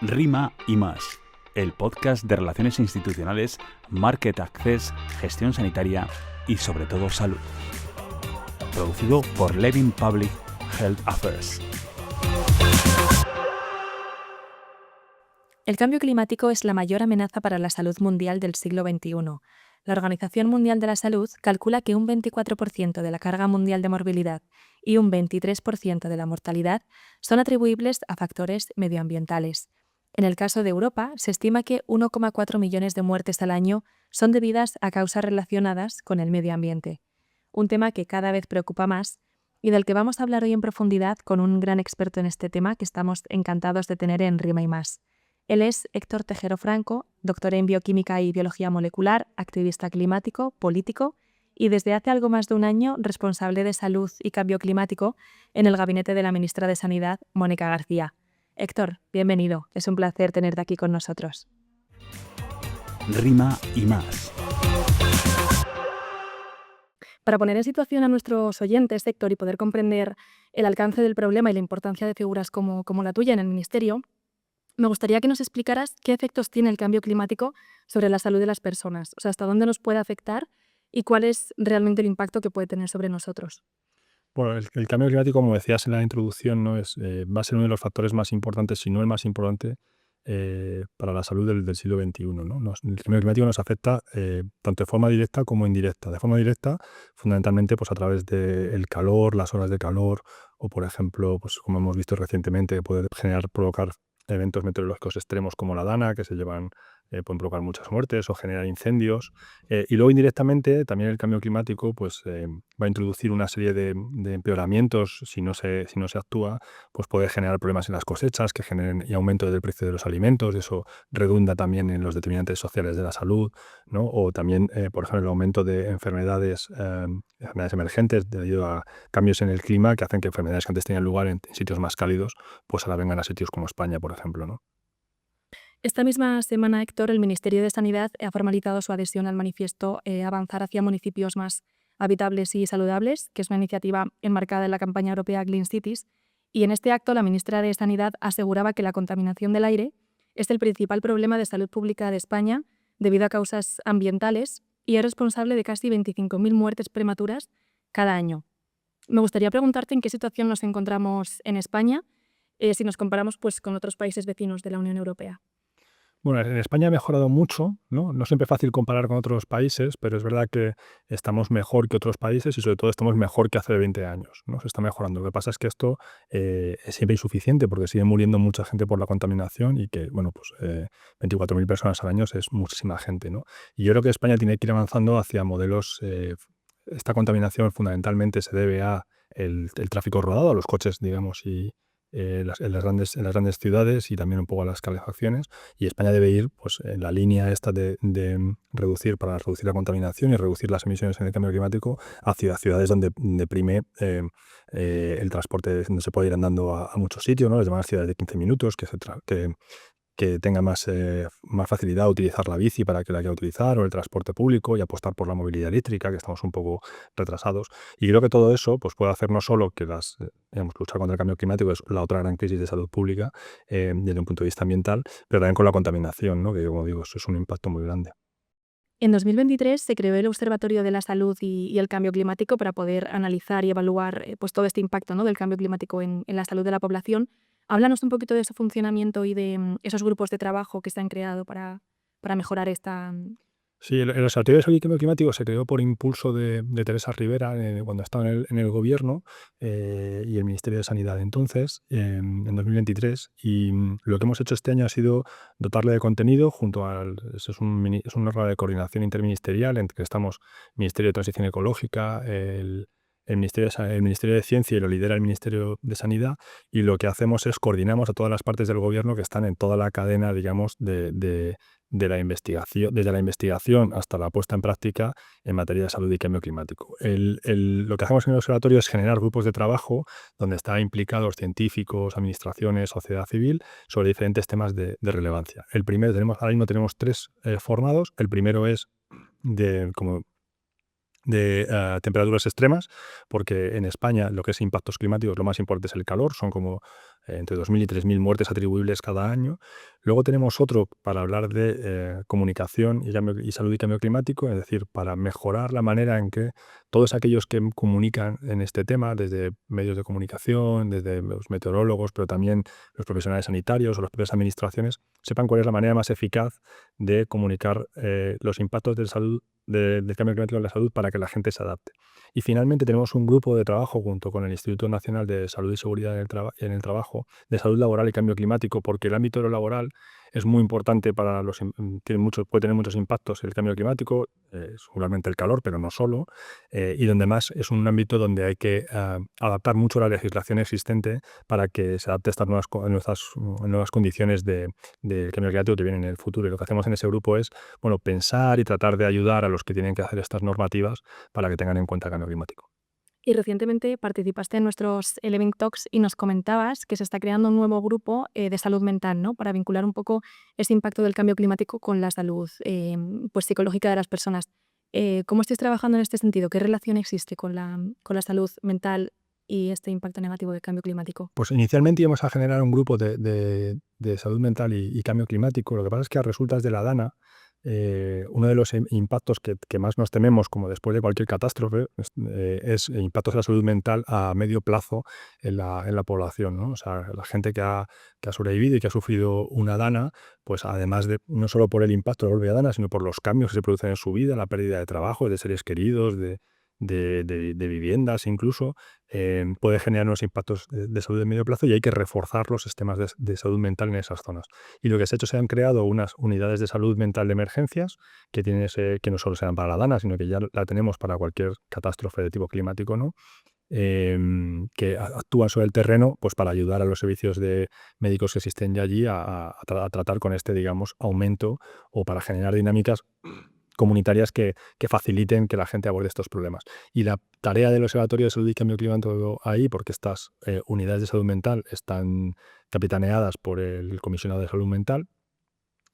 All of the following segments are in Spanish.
Rima y más, el podcast de relaciones institucionales, market access, gestión sanitaria y sobre todo salud. Producido por Levin Public Health Affairs. El cambio climático es la mayor amenaza para la salud mundial del siglo XXI. La Organización Mundial de la Salud calcula que un 24% de la carga mundial de morbilidad y un 23% de la mortalidad son atribuibles a factores medioambientales. En el caso de Europa, se estima que 1,4 millones de muertes al año son debidas a causas relacionadas con el medio ambiente. Un tema que cada vez preocupa más y del que vamos a hablar hoy en profundidad con un gran experto en este tema que estamos encantados de tener en Rima y Más. Él es Héctor Tejero Franco, doctor en Bioquímica y Biología Molecular, activista climático, político y desde hace algo más de un año responsable de salud y cambio climático en el gabinete de la ministra de Sanidad, Mónica García. Héctor, bienvenido. Es un placer tenerte aquí con nosotros. Rima y más. Para poner en situación a nuestros oyentes, Héctor, y poder comprender el alcance del problema y la importancia de figuras como la tuya en el Ministerio, me gustaría que nos explicaras qué efectos tiene el cambio climático sobre la salud de las personas, o sea, hasta dónde nos puede afectar y cuál es realmente el impacto que puede tener sobre nosotros. Bueno, el cambio climático, como decías en la introducción, ¿no? Va a ser uno de los factores más importantes, si no el más importante, para la salud del siglo XXI, ¿no? El cambio climático nos afecta tanto de forma directa como indirecta. De forma directa, fundamentalmente, pues, a través del calor, las olas de calor, o por ejemplo, pues, como hemos visto recientemente, puede provocar eventos meteorológicos extremos como la Dana, que pueden provocar muchas muertes o generar incendios. Y luego, indirectamente, también el cambio climático pues, va a introducir una serie de empeoramientos si no se actúa, pues puede generar problemas en las cosechas que generen y aumento del precio de los alimentos. Eso redunda también en los determinantes sociales de la salud, ¿no? O también, por ejemplo, el aumento de enfermedades emergentes debido a cambios en el clima que hacen que enfermedades que antes tenían lugar en sitios más cálidos, pues ahora vengan a sitios como España, por ejemplo, ¿no? Esta misma semana, Héctor, el Ministerio de Sanidad ha formalizado su adhesión al manifiesto Avanzar hacia municipios más habitables y saludables, que es una iniciativa enmarcada en la campaña europea Clean Cities, y en este acto la ministra de Sanidad aseguraba que la contaminación del aire es el principal problema de salud pública de España debido a causas ambientales y es responsable de casi 25.000 muertes prematuras cada año. Me gustaría preguntarte en qué situación nos encontramos en España si nos comparamos pues, con otros países vecinos de la Unión Europea. Bueno, en España ha mejorado mucho, ¿no? No siempre es fácil comparar con otros países, pero es verdad que estamos mejor que otros países y sobre todo estamos mejor que hace 20 años, ¿no? Se está mejorando. Lo que pasa es que esto es siempre insuficiente porque sigue muriendo mucha gente por la contaminación y que, bueno, pues 24.000 personas al año es muchísima gente, ¿no? Y yo creo que España tiene que ir avanzando hacia modelos. Esta contaminación fundamentalmente se debe a el tráfico rodado, a los coches, digamos, y en las grandes ciudades y también un poco a las calefacciones, y España debe ir pues, en la línea esta de reducir la contaminación y reducir las emisiones en el cambio climático hacia ciudades donde prime el transporte, donde se puede ir andando a muchos sitios, ¿no? Las llamadas ciudades de 15 minutos, que tenga más facilidad a utilizar la bici para que la quiera utilizar, o el transporte público, y apostar por la movilidad eléctrica, que estamos un poco retrasados. Y creo que todo eso pues, puede hacer no solo que luchar contra el cambio climático, es la otra gran crisis de salud pública desde un punto de vista ambiental, pero también con la contaminación, ¿no? Que, como digo, eso es un impacto muy grande. En 2023 se creó el Observatorio de la Salud y el Cambio Climático para poder analizar y evaluar pues, todo este impacto, ¿no? del cambio climático en la salud de la población. Háblanos un poquito de su funcionamiento y de esos grupos de trabajo que se han creado para mejorar esta. Sí, el Observatorio de Salud y Cambio Climático se creó por impulso de Teresa Rivera cuando estaba en el gobierno y el Ministerio de Sanidad entonces, en 2023. Y lo que hemos hecho este año ha sido dotarle de contenido junto al. Es un órgano de coordinación interministerial en que estamos Ministerio de Transición Ecológica, el Ministerio de Ciencia, y lo lidera el Ministerio de Sanidad, y lo que hacemos es coordinamos a todas las partes del gobierno que están en toda la cadena, digamos, de la investigación, desde la investigación hasta la puesta en práctica en materia de salud y cambio climático. Lo que hacemos en el observatorio es generar grupos de trabajo donde están implicados científicos, administraciones, sociedad civil, sobre diferentes temas de relevancia. Ahora mismo tenemos 3 formados. El primero es de temperaturas extremas, porque en España lo que es impactos climáticos, lo más importante es el calor. Son como entre 2.000 y 3.000 muertes atribuibles cada año. Luego tenemos otro para hablar de comunicación y salud y cambio climático, es decir, para mejorar la manera en que todos aquellos que comunican en este tema, desde medios de comunicación, desde los meteorólogos, pero también los profesionales sanitarios o las propias administraciones, sepan cuál es la manera más eficaz de comunicar los impactos del cambio climático en la salud para que la gente se adapte. Y finalmente tenemos un grupo de trabajo junto con el Instituto Nacional de Salud y Seguridad en el Trabajo, de salud laboral y cambio climático, porque el ámbito de lo laboral es muy importante para puede tener muchos impactos el cambio climático, seguramente el calor, pero no solo, y donde más es un ámbito donde hay que adaptar mucho la legislación existente para que se adapte a estas nuevas condiciones del cambio climático que vienen en el futuro. Y lo que hacemos en ese grupo es pensar y tratar de ayudar a los que tienen que hacer estas normativas para que tengan en cuenta el cambio climático. Y recientemente participaste en nuestros Living Talks y nos comentabas que se está creando un nuevo grupo de salud mental, ¿no? Para vincular un poco ese impacto del cambio climático con la salud pues psicológica de las personas. ¿Cómo estáis trabajando en este sentido? ¿Qué relación existe con la salud mental y este impacto negativo del cambio climático? Pues inicialmente íbamos a generar un grupo de salud mental y cambio climático. Lo que pasa es que a resultas de la DANA, uno de los impactos que más nos tememos, como después de cualquier catástrofe, es impactos de la salud mental a medio plazo en la población, ¿no? O sea, la gente que ha sobrevivido y que ha sufrido una DANA, pues además de, no solo por el impacto de la propia DANA, sino por los cambios que se producen en su vida, la pérdida de trabajo, de seres queridos, de viviendas incluso, puede generar unos impactos de salud de medio plazo, y hay que reforzar los sistemas de salud mental en esas zonas. Y lo que se ha hecho, se han creado unas unidades de salud mental de emergencias que no solo sean para la DANA, sino que ya la tenemos para cualquier catástrofe de tipo climático, ¿no? Que actúan sobre el terreno, pues para ayudar a los servicios de médicos que existen ya allí a tratar con este, digamos, aumento, o para generar dinámicas comunitarias que faciliten que la gente aborde estos problemas. Y la tarea del Observatorio de Salud y Cambio Climático ahí, porque estas unidades de salud mental están capitaneadas por el Comisionado de Salud Mental,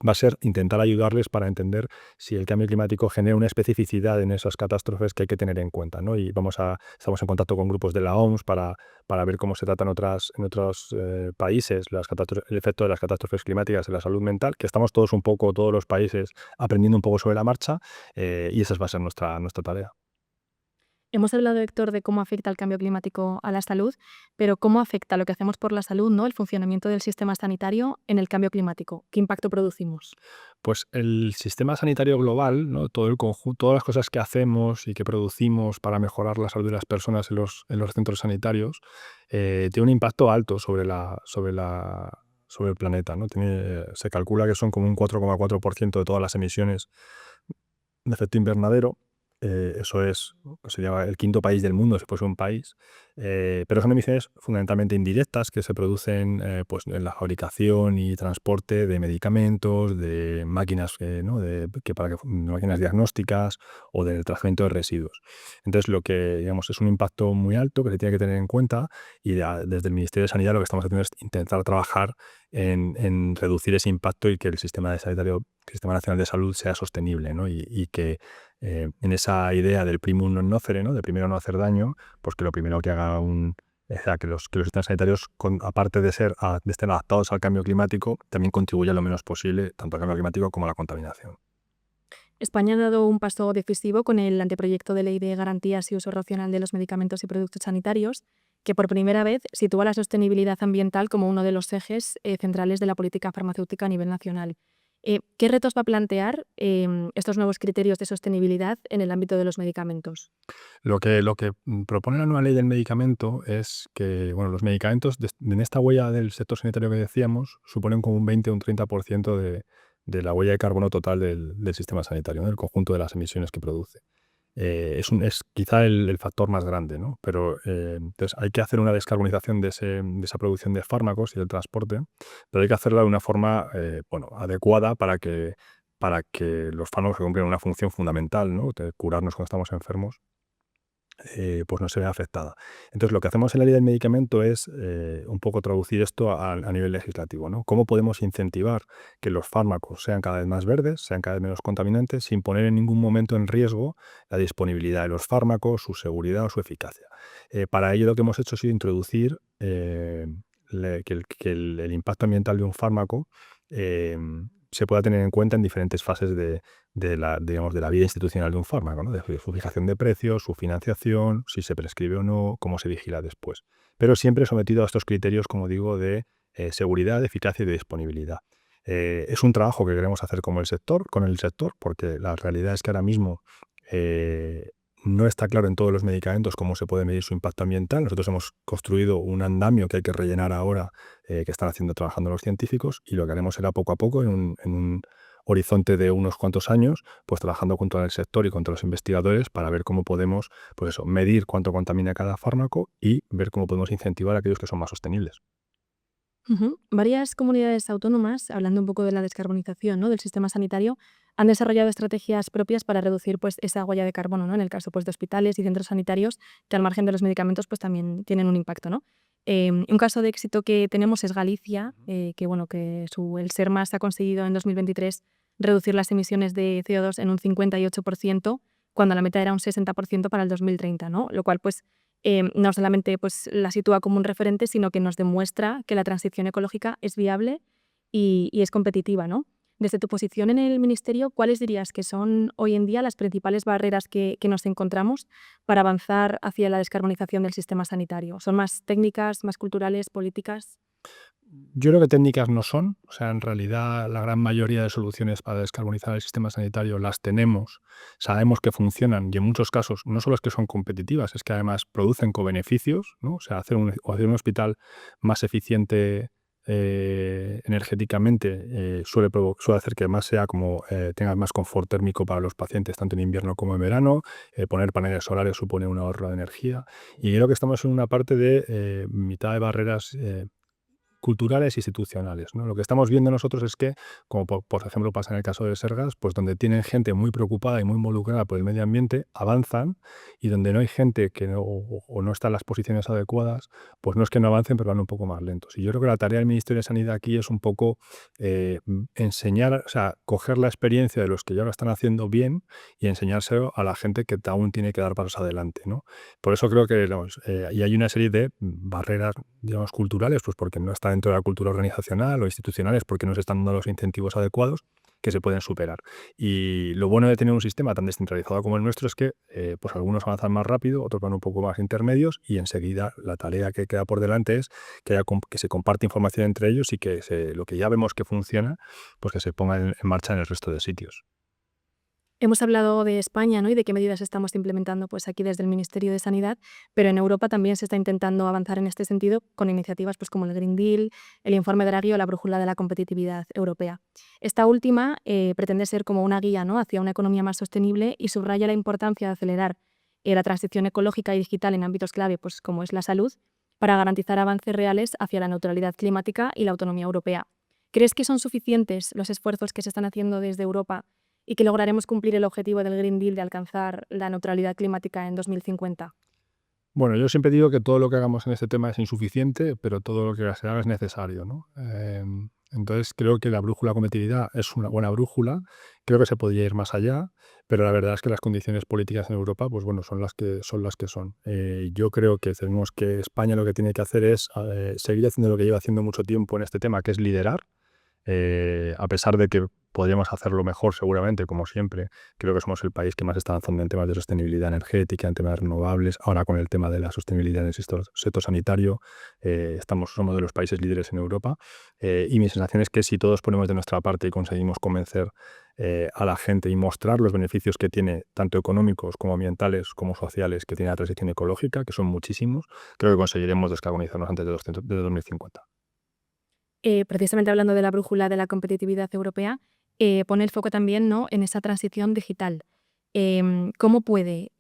va a ser intentar ayudarles para entender si el cambio climático genera una especificidad en esas catástrofes que hay que tener en cuenta, ¿no? Y estamos en contacto con grupos de la OMS para ver cómo se tratan en otros países el efecto de las catástrofes climáticas en la salud mental, que estamos todos los países, aprendiendo un poco sobre la marcha, y esa va a ser nuestra tarea. Hemos hablado, Héctor, de cómo afecta el cambio climático a la salud, pero ¿cómo afecta lo que hacemos por la salud, ¿no? El funcionamiento del sistema sanitario en el cambio climático? ¿Qué impacto producimos? Pues el sistema sanitario global, ¿no? Todo el conjunto, todas las cosas que hacemos y que producimos para mejorar la salud de las personas en los centros sanitarios, tiene un impacto alto sobre el planeta, ¿no? Se calcula que son como un 4,4% de todas las emisiones de efecto invernadero. Eso sería el quinto país del mundo si fuese un país, pero son emisiones fundamentalmente indirectas que se producen pues en la fabricación y transporte de medicamentos, de máquinas, máquinas diagnósticas, o del tratamiento de residuos. Entonces, lo que digamos es un impacto muy alto que se tiene que tener en cuenta, y desde el Ministerio de Sanidad lo que estamos haciendo es intentar trabajar en reducir ese impacto y que el Sistema Nacional de Salud sea sostenible, ¿no? Y que en esa idea del primum non nocere, ¿no? De primero no hacer daño, pues que lo primero que haga que los sistemas sanitarios, aparte de estar adaptados al cambio climático, también contribuyan lo menos posible tanto al cambio climático como a la contaminación. España ha dado un paso decisivo con el anteproyecto de ley de garantías y uso racional de los medicamentos y productos sanitarios, que por primera vez sitúa la sostenibilidad ambiental como uno de los ejes centrales de la política farmacéutica a nivel nacional. ¿Qué retos va a plantear estos nuevos criterios de sostenibilidad en el ámbito de los medicamentos? Lo que propone la nueva ley del medicamento es que los medicamentos en esta huella del sector sanitario que decíamos suponen como un 20 o un 30% de la huella de carbono total del sistema sanitario, ¿no? Del conjunto de las emisiones que produce. Es quizá el factor más grande, ¿no? Pero entonces hay que hacer una descarbonización de esa producción de fármacos y del transporte, pero hay que hacerla de una forma adecuada para que los fármacos que cumplen una función fundamental, ¿no? De curarnos cuando estamos enfermos, pues no se vea afectada. Entonces, lo que hacemos en la ley del medicamento es un poco traducir esto a nivel legislativo, ¿no? ¿Cómo podemos incentivar que los fármacos sean cada vez más verdes, sean cada vez menos contaminantes, sin poner en ningún momento en riesgo la disponibilidad de los fármacos, su seguridad o su eficacia? Para ello, lo que hemos hecho ha sido introducir el impacto ambiental de un fármaco se pueda tener en cuenta en diferentes fases digamos, de la vida institucional de un fármaco, ¿no? De su fijación de precios, su financiación, si se prescribe o no, cómo se vigila después. Pero siempre sometido a estos criterios, como digo, de seguridad, eficacia y de disponibilidad. Es un trabajo que queremos hacer con el sector, porque la realidad es que ahora mismo no está claro en todos los medicamentos cómo se puede medir su impacto ambiental. Nosotros hemos construido un andamio que hay que rellenar ahora, que están trabajando los científicos, y lo que haremos será poco a poco, en un horizonte de unos cuantos años, pues trabajando contra el sector y contra los investigadores para ver cómo podemos, pues eso, medir cuánto contamina cada fármaco y ver cómo podemos incentivar a aquellos que son más sostenibles. Varias comunidades autónomas, hablando un poco de la descarbonización, ¿no?, del sistema sanitario, han desarrollado estrategias propias para reducir pues, esa huella de carbono, ¿no? En el caso pues, de hospitales y centros sanitarios, que al margen de los medicamentos pues, también tienen un impacto, ¿no? Un caso de éxito que tenemos es Galicia, que, bueno, el SERMAS ha conseguido en 2023 reducir las emisiones de CO2 en un 58%, cuando la meta era un 60% para el 2030, ¿no? Lo cual pues, no solamente pues, la sitúa como un referente, sino que nos demuestra que la transición ecológica es viable y es competitiva, ¿no? Desde tu posición en el Ministerio, ¿cuáles dirías que son hoy en día las principales barreras que nos encontramos para avanzar hacia la descarbonización del sistema sanitario? ¿Son más técnicas, más culturales, políticas? Yo creo que técnicas no son, o sea, en realidad la gran mayoría de soluciones para descarbonizar el sistema sanitario las tenemos, sabemos que funcionan y en muchos casos no solo es que son competitivas, es que además producen cobeneficios, ¿no? O sea, hacer un hospital más eficiente energéticamente suele hacer que más sea como tenga más confort térmico para los pacientes tanto en invierno como en verano. Poner paneles solares supone un ahorro de energía y creo que estamos en una parte de mitad de barreras culturales e institucionales, ¿no? Lo que estamos viendo nosotros es que, como por ejemplo pasa en el caso de Sergas, pues donde tienen gente muy preocupada y muy involucrada por el medio ambiente, avanzan, y donde no hay gente que o no está en las posiciones adecuadas, pues no es que no avancen, pero van un poco más lentos. Y yo creo que la tarea del Ministerio de Sanidad aquí es un poco enseñar, o sea, coger la experiencia de los que ya lo están haciendo bien y enseñárselo a la gente que aún tiene que dar pasos adelante, ¿no? Por eso creo que y hay una serie de barreras, digamos, culturales, pues porque no está dentro de la cultura organizacional o institucionales, porque no se están dando los incentivos adecuados, que se pueden superar. Y lo bueno de tener un sistema tan descentralizado como el nuestro es que pues algunos avanzan más rápido, otros van un poco más intermedios, y enseguida la tarea que queda por delante es que se comparte información entre ellos y que lo que ya vemos que funciona, pues que se ponga en marcha en el resto de sitios. Hemos hablado de España, ¿no?, y de qué medidas estamos implementando pues, aquí desde el Ministerio de Sanidad, pero en Europa también se está intentando avanzar en este sentido con iniciativas pues, como el Green Deal, el Informe Draghi o la Brújula de la Competitividad Europea. Esta última pretende ser como una guía, ¿no?, hacia una economía más sostenible y subraya la importancia de acelerar la transición ecológica y digital en ámbitos clave, pues, como es la salud, para garantizar avances reales hacia la neutralidad climática y la autonomía europea. ¿Crees que son suficientes los esfuerzos que se están haciendo desde Europa y que lograremos cumplir el objetivo del Green Deal de alcanzar la neutralidad climática en 2050? Bueno, yo siempre digo que todo lo que hagamos en este tema es insuficiente, pero todo lo que se haga es necesario, ¿no? Entonces creo que la brújula competitividad es una buena brújula, creo que se podría ir más allá, pero la verdad es que las condiciones políticas en Europa, pues bueno, son las que son. Yo creo que tenemos que España lo que tiene que hacer es seguir haciendo lo que lleva haciendo mucho tiempo en este tema, que es liderar. A pesar de que podríamos hacerlo mejor seguramente, como siempre, creo que somos el país que más está avanzando en temas de sostenibilidad energética, en temas renovables, ahora con el tema de la sostenibilidad en el sector sanitario, somos de los países líderes en Europa, y mi sensación es que si todos ponemos de nuestra parte y conseguimos convencer a la gente y mostrar los beneficios que tiene, tanto económicos como ambientales como sociales, que tiene la transición ecológica, que son muchísimos, creo que conseguiremos descarbonizarnos antes de 2050. Precisamente hablando de la brújula de la competitividad europea, pone el foco también, ¿no?, en esa transición digital. ¿Cómo puede,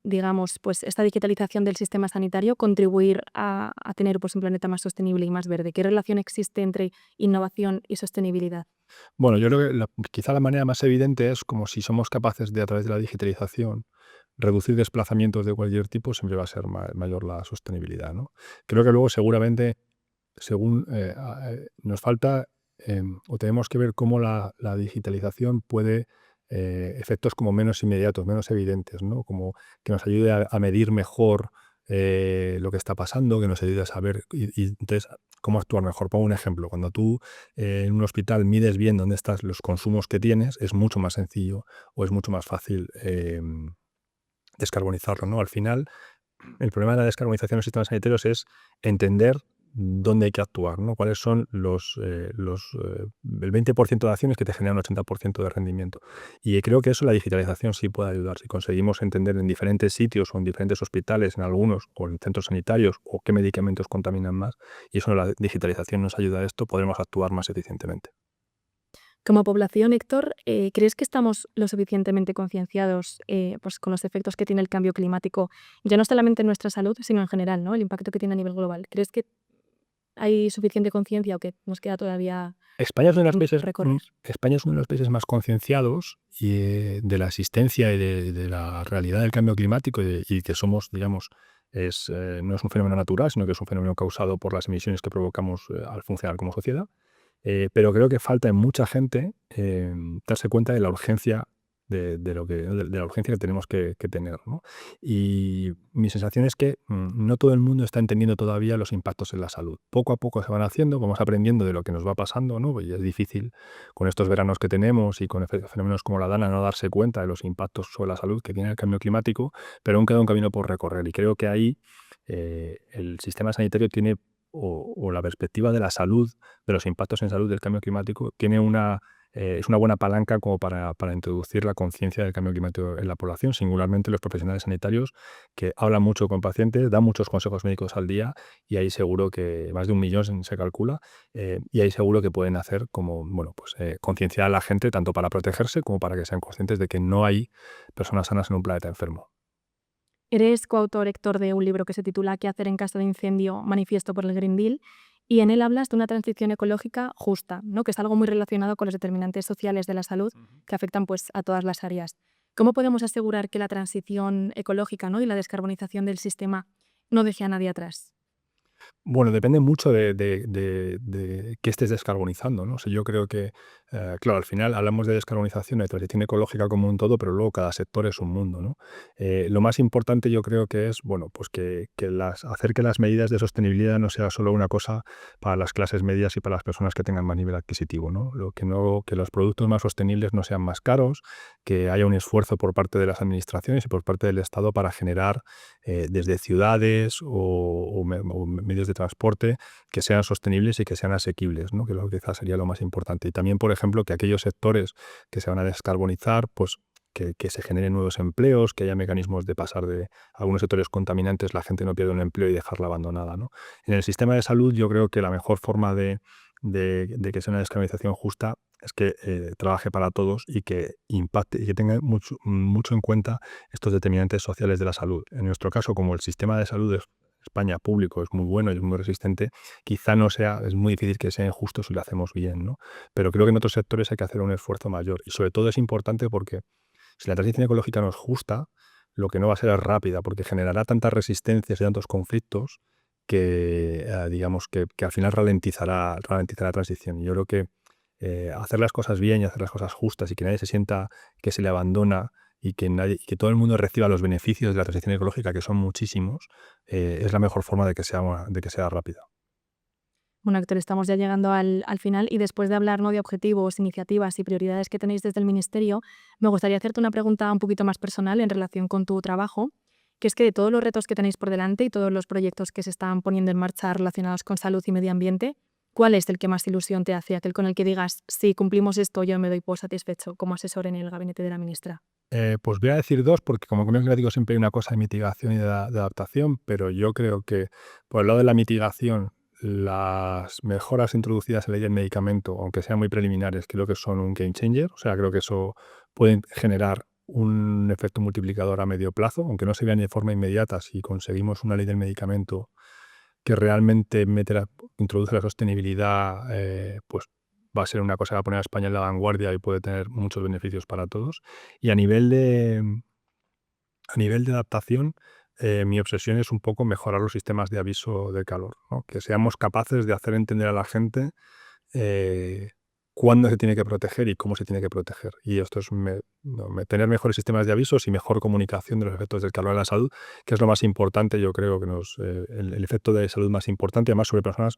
digamos, pues, esta digitalización del sistema sanitario contribuir a tener pues, un planeta más sostenible y más verde? ¿Qué relación existe entre innovación y sostenibilidad? Bueno, yo creo que quizá la manera más evidente es como si somos capaces de, a través de la digitalización, reducir desplazamientos de cualquier tipo, siempre va a ser mayor la sostenibilidad, ¿no? Creo que luego seguramente según nos falta o tenemos que ver cómo la digitalización puede efectos como menos inmediatos, menos evidentes, ¿no? Como que nos ayude a medir mejor lo que está pasando, que nos ayude a saber y entonces cómo actuar mejor. Pongo un ejemplo. Cuando tú en un hospital mides bien dónde están los consumos que tienes, es mucho más sencillo o es mucho más fácil descarbonizarlo, ¿no? Al final, el problema de la descarbonización de los sistemas sanitarios es entender dónde hay que actuar, ¿no? Cuáles son el 20% de acciones que te generan un 80% de rendimiento. Y creo que eso la digitalización sí puede ayudar. Si conseguimos entender en diferentes sitios o en diferentes hospitales, en algunos, o en centros sanitarios, o qué medicamentos contaminan más, y eso la digitalización nos ayuda a esto, podremos actuar más eficientemente. Como población, Héctor, ¿crees que estamos lo suficientemente concienciados pues, con los efectos que tiene el cambio climático, ya no solamente en nuestra salud, sino en general, ¿no? El impacto que tiene a nivel global? ¿Crees que hay suficiente conciencia o que nos queda todavía España es uno de los países, recorrer? España es uno de los países más concienciados de la existencia y de la realidad del cambio climático y que somos, digamos, no es un fenómeno natural, sino que es un fenómeno causado por las emisiones que provocamos al funcionar como sociedad. Pero creo que falta en mucha gente darse cuenta de la urgencia de la urgencia que tenemos que tener, ¿no? Y mi sensación es que no todo el mundo está entendiendo todavía los impactos en la salud. Poco a poco se van haciendo, vamos aprendiendo de lo que nos va pasando, ¿no? Y es difícil con estos veranos que tenemos y con fenómenos como la DANA no darse cuenta de los impactos sobre la salud que tiene el cambio climático, pero aún queda un camino por recorrer. Y creo que ahí el sistema sanitario tiene, o la perspectiva de la salud, de los impactos en salud del cambio climático, es una buena palanca como para introducir la conciencia del cambio climático en la población, singularmente los profesionales sanitarios que hablan mucho con pacientes, dan muchos consejos médicos al día y ahí seguro que más de 1 millón se calcula y ahí seguro que pueden hacer como, bueno, pues concienciar a la gente tanto para protegerse como para que sean conscientes de que no hay personas sanas en un planeta enfermo. Eres coautor, Héctor, de un libro que se titula ¿Qué hacer en caso de incendio? Manifiesto por el Green Deal. Y en él hablas de una transición ecológica justa, ¿no? Que es algo muy relacionado con los determinantes sociales de la salud que afectan pues, a todas las áreas. ¿Cómo podemos asegurar que la transición ecológica, ¿no? y la descarbonización del sistema no deje a nadie atrás? Bueno, depende mucho de qué estés descarbonizando, ¿no? O sea, yo creo que, claro, al final hablamos de descarbonización, de transición ecológica como un todo, pero luego cada sector es un mundo, ¿no? Lo más importante yo creo que es, bueno, pues hacer que las medidas de sostenibilidad no sea solo una cosa para las clases medias y para las personas que tengan más nivel adquisitivo, ¿no? Que los productos más sostenibles no sean más caros, que haya un esfuerzo por parte de las administraciones y por parte del Estado para generar desde ciudades o medios de transporte que sean sostenibles y que sean asequibles, ¿no? Que lo que quizás sería lo más importante. Y también, por ejemplo, que aquellos sectores que se van a descarbonizar, pues que se generen nuevos empleos, que haya mecanismos de pasar de algunos sectores contaminantes, la gente no pierda un empleo y dejarla abandonada, ¿no? En el sistema de salud yo creo que la mejor forma de que sea una descarbonización justa es que trabaje para todos y que impacte y que tenga mucho en cuenta estos determinantes sociales de la salud. En nuestro caso, como el sistema de salud de España público es muy bueno y es muy resistente, quizá es muy difícil que sea injusto si lo hacemos bien, ¿no? Pero creo que en otros sectores hay que hacer un esfuerzo mayor y sobre todo es importante porque si la transición ecológica no es justa, lo que no va a ser es rápida, porque generará tantas resistencias y tantos conflictos que, digamos, que al final ralentizará la transición. Y yo creo que hacer las cosas bien y hacer las cosas justas y que nadie se sienta que se le abandona y y que todo el mundo reciba los beneficios de la transición ecológica, que son muchísimos, es la mejor forma de que sea rápida. Bueno, Héctor, estamos ya llegando al final y después de hablar, ¿no? de objetivos, iniciativas y prioridades que tenéis desde el Ministerio, me gustaría hacerte una pregunta un poquito más personal en relación con tu trabajo, que es que de todos los retos que tenéis por delante y todos los proyectos que se están poniendo en marcha relacionados con salud y medio ambiente, ¿cuál es el que más ilusión te hace? Aquel con el que digas, si cumplimos esto, yo me doy por satisfecho como asesor en el gabinete de la ministra. Pues voy a decir dos, porque como cambio climático siempre hay una cosa de mitigación y de adaptación, pero yo creo que por el lado de la mitigación, las mejoras introducidas en la ley del medicamento, aunque sean muy preliminares, creo que son un game changer. O sea, creo que eso puede generar un efecto multiplicador a medio plazo, aunque no se vean de forma inmediata. Si conseguimos una ley del medicamento que realmente introduce la sostenibilidad, pues va a ser una cosa que va a poner a España en la vanguardia y puede tener muchos beneficios para todos. Y a nivel de adaptación, mi obsesión es un poco mejorar los sistemas de aviso de calor, ¿no? Que seamos capaces de hacer entender a la gente cuándo se tiene que proteger y cómo se tiene que proteger. Y esto es tener mejores sistemas de avisos y mejor comunicación de los efectos del calor en la salud, que es lo más importante, yo creo que el efecto de salud más importante, además sobre personas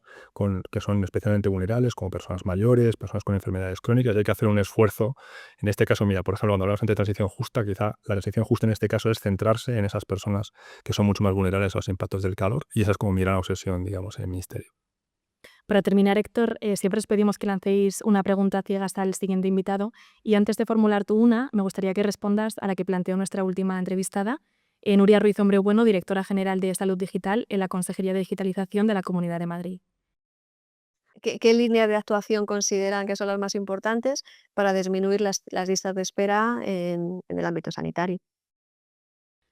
que son especialmente vulnerables, como personas mayores, personas con enfermedades crónicas, y hay que hacer un esfuerzo. En este caso, mira, por ejemplo, cuando hablamos de transición justa, quizá la transición justa en este caso es centrarse en esas personas que son mucho más vulnerables a los impactos del calor, y esa es como mi gran obsesión, digamos, en el ministerio. Para terminar, Héctor, siempre os pedimos que lancéis una pregunta ciegas al siguiente invitado y antes de formular tú una, me gustaría que respondas a la que planteó nuestra última entrevistada, Nuria Ruiz Hombre Bueno, directora general de Salud Digital en la Consejería de Digitalización de la Comunidad de Madrid. ¿Qué líneas de actuación consideran que son las más importantes para disminuir las listas de espera en el ámbito sanitario?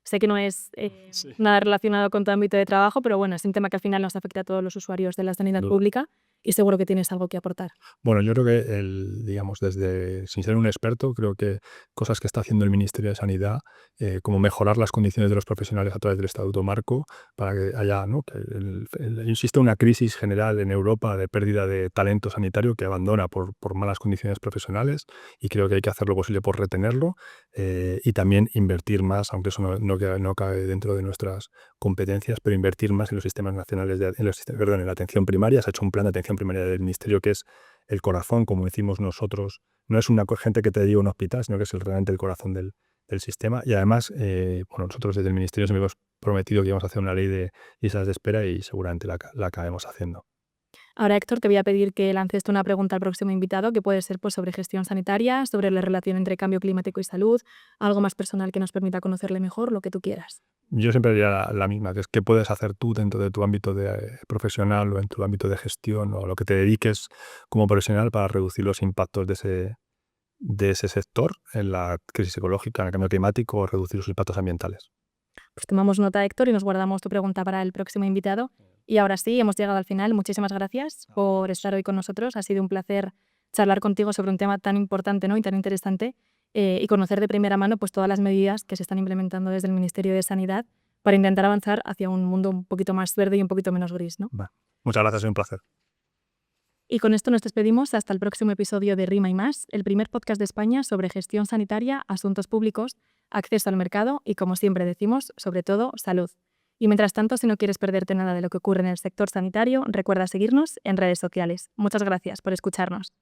Sé que no es Sí. nada relacionado con tu ámbito de trabajo, pero bueno, es un tema que al final nos afecta a todos los usuarios de la sanidad pública y seguro que tienes algo que aportar. Bueno, yo creo que, digamos, sin ser un experto, creo que cosas que está haciendo el Ministerio de Sanidad, como mejorar las condiciones de los profesionales a través del Estatuto Marco, para que haya, ¿no? Existe una crisis general en Europa de pérdida de talento sanitario que abandona por malas condiciones profesionales, y creo que hay que hacer lo posible por retenerlo, y también invertir más, aunque eso no cabe dentro de nuestras competencias, pero invertir más en los sistemas nacionales, en la atención primaria. Se ha hecho un plan de atención primaria del Ministerio que es el corazón, como decimos nosotros. No es una gente que te diga un hospital, sino que es realmente el corazón del sistema. Y además, bueno, nosotros desde el Ministerio nos hemos prometido que íbamos a hacer una ley de listas de espera y seguramente la acabemos haciendo. Ahora, Héctor, te voy a pedir que lances tú una pregunta al próximo invitado, que puede ser pues, sobre gestión sanitaria, sobre la relación entre cambio climático y salud, algo más personal que nos permita conocerle mejor, lo que tú quieras. Yo siempre diría la misma, que es qué puedes hacer tú dentro de tu ámbito profesional o en tu ámbito de gestión o lo que te dediques como profesional para reducir los impactos de ese sector en la crisis ecológica, en el cambio climático o reducir los impactos ambientales. Pues tomamos nota, Héctor, y nos guardamos tu pregunta para el próximo invitado. Y ahora sí, hemos llegado al final. Muchísimas gracias por estar hoy con nosotros. Ha sido un placer charlar contigo sobre un tema tan importante, ¿no? Y tan interesante y conocer de primera mano pues, todas las medidas que se están implementando desde el Ministerio de Sanidad para intentar avanzar hacia un mundo un poquito más verde y un poquito menos gris, ¿no? Muchas gracias, es un placer. Y con esto nos despedimos hasta el próximo episodio de Rima y Más, el primer podcast de España sobre gestión sanitaria, asuntos públicos, acceso al mercado y, como siempre decimos, sobre todo, salud. Y mientras tanto, si no quieres perderte nada de lo que ocurre en el sector sanitario, recuerda seguirnos en redes sociales. Muchas gracias por escucharnos.